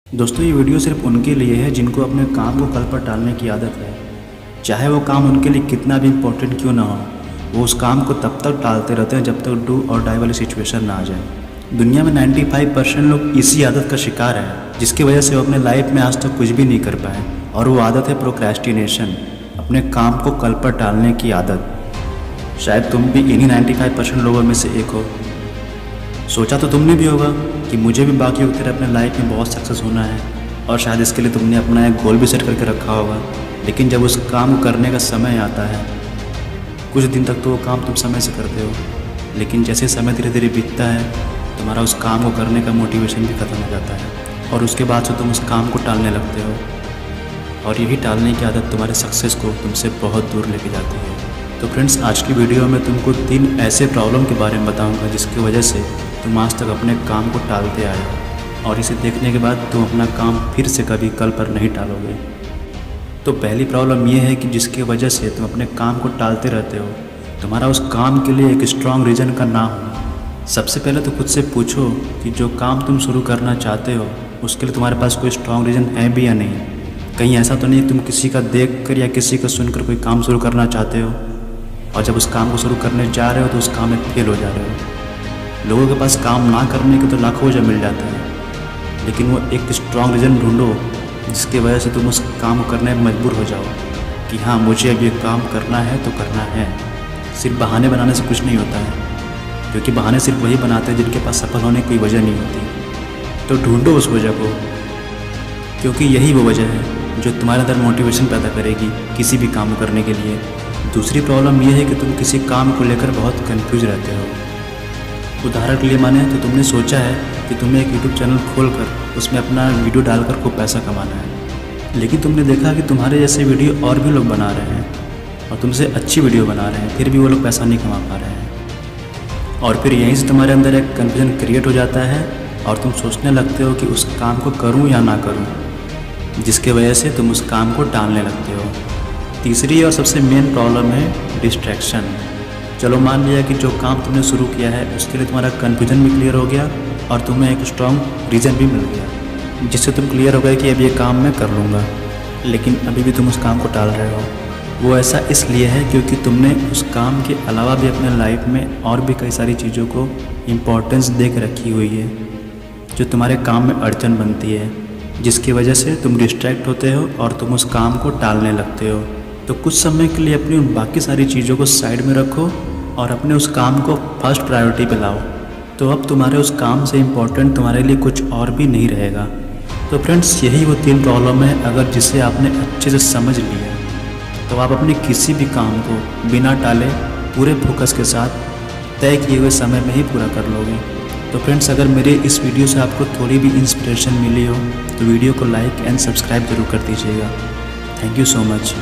दोस्तों ये वीडियो सिर्फ उनके लिए है जिनको अपने काम को कल पर टालने की आदत है। चाहे वो काम उनके लिए कितना भी इम्पोर्टेंट क्यों ना हो, वो उस काम को तब तक टालते रहते हैं जब तक डू और डाई वाली सिचुएशन ना आ जाए। दुनिया में 95% लोग इसी आदत का शिकार है, जिसकी वजह से वो अपने लाइफ में आज तक कुछ भी नहीं कर पाए। और वो आदत है प्रोक्रेस्टिनेशन, अपने काम को कल पर टालने की आदत। शायद तुम भी इन्हीं 95% लोगों में से एक हो। सोचा तो तुमने भी होगा कि मुझे भी बाकी की तरह अपने लाइफ में बहुत सक्सेस होना है, और शायद इसके लिए तुमने अपना एक गोल भी सेट करके रखा होगा। लेकिन जब उस काम को करने का समय आता है, कुछ दिन तक तो वो काम तुम समय से करते हो, लेकिन जैसे समय धीरे धीरे बीतता है, तुम्हारा उस काम को करने का मोटिवेशन भी ख़त्म हो जाता है, और उसके बाद से तुम उस काम को टालने लगते हो। और यही टालने की आदत तुम्हारे सक्सेस को तुमसे बहुत दूर लेके जाती है। तो फ्रेंड्स, आज की वीडियो में तुमको 3 ऐसे प्रॉब्लम के बारे में बताऊंगा जिसकी वजह से तुम आज तक अपने काम को टालते आए हो, और इसे देखने के बाद तुम अपना काम फिर से कभी कल पर नहीं टालोगे। तो पहली प्रॉब्लम ये है कि जिसकी वजह से तुम अपने काम को टालते रहते हो, तुम्हारा उस काम के लिए एक स्ट्रॉन्ग रीज़न का ना होना। सबसे पहले तो खुद से पूछो कि जो काम तुम शुरू करना चाहते हो उसके लिए तुम्हारे पास कोई स्ट्रॉन्ग रीज़न है भी या नहीं। कहीं ऐसा तो नहीं तुम किसी का देख कर या किसी का सुनकर कोई काम शुरू करना चाहते हो, और जब उस काम को शुरू करने जा रहे हो तो उस काम में फेल हो जा रहे हो। लोगों के पास काम ना करने के तो लाखों वजह मिल जाते हैं, लेकिन वो एक स्ट्रॉन्ग रीज़न ढूंढो जिसकी वजह से तुम उस काम को करने में मजबूर हो जाओ कि हाँ, मुझे अब ये काम करना है तो करना है। सिर्फ बहाने बनाने से कुछ नहीं होता है, क्योंकि बहाने सिर्फ वही बनाते हैं जिनके पास सफल होने की कोई वजह नहीं होती। तो ढूंढो उस वजह को, क्योंकि यही वो वजह है जो तुम्हारे अंदर मोटिवेशन पैदा करेगी किसी भी काम को करने के लिए। दूसरी प्रॉब्लम यह है कि तुम किसी काम को लेकर बहुत कंफ्यूज रहते हो। उदाहरण के लिए माने तो तुमने सोचा है कि तुम्हें एक यूट्यूब चैनल खोलकर उसमें अपना वीडियो डालकर खूब पैसा कमाना है, लेकिन तुमने देखा कि तुम्हारे जैसे वीडियो और भी लोग बना रहे हैं और तुमसे अच्छी वीडियो बना रहे हैं, फिर भी वो लोग पैसा नहीं कमा पा रहे हैं। और फिर यहीं से तुम्हारे अंदर एक कन्फ्यूजन क्रिएट हो जाता है और तुम सोचने लगते हो कि उस काम को करूँ या ना करूँ, जिसके वजह से तुम उस काम को टालने लगते हो। तीसरी और सबसे मेन प्रॉब्लम है डिस्ट्रैक्शन। चलो मान लिया कि जो काम तुमने शुरू किया है उसके लिए तुम्हारा कन्फ्यूजन भी क्लियर हो गया और तुम्हें एक स्ट्रॉन्ग रीज़न भी मिल गया, जिससे तुम क्लियर हो गए कि अब ये काम मैं कर लूँगा। लेकिन अभी भी तुम उस काम को टाल रहे हो। वो ऐसा इसलिए है क्योंकि तुमने उस काम के अलावा भी अपने लाइफ में और भी कई सारी चीज़ों को इम्पोर्टेंस दे के रखी हुई है, जो तुम्हारे काम में अड़चन बनती है, जिसकी वजह से तुम डिस्ट्रैक्ट होते हो और तुम उस काम को टालने लगते हो। तो कुछ समय के लिए अपनी उन बाकी सारी चीज़ों को साइड में रखो और अपने उस काम को फर्स्ट प्रायोरिटी पे लाओ। तो अब तुम्हारे उस काम से इम्पोर्टेंट तुम्हारे लिए कुछ और भी नहीं रहेगा। तो फ्रेंड्स, यही वो 3 प्रॉब्लम है, अगर जिसे आपने अच्छे से समझ लिया तो आप अपने किसी भी काम को बिना टाले पूरे फोकस के साथ तय किए हुए समय में ही पूरा कर लोगे। तो फ्रेंड्स, अगर मेरे इस वीडियो से आपको थोड़ी भी इंस्पिरेशन मिली हो तो वीडियो को लाइक एंड सब्सक्राइब जरूर कर दीजिएगा। Thank you so much.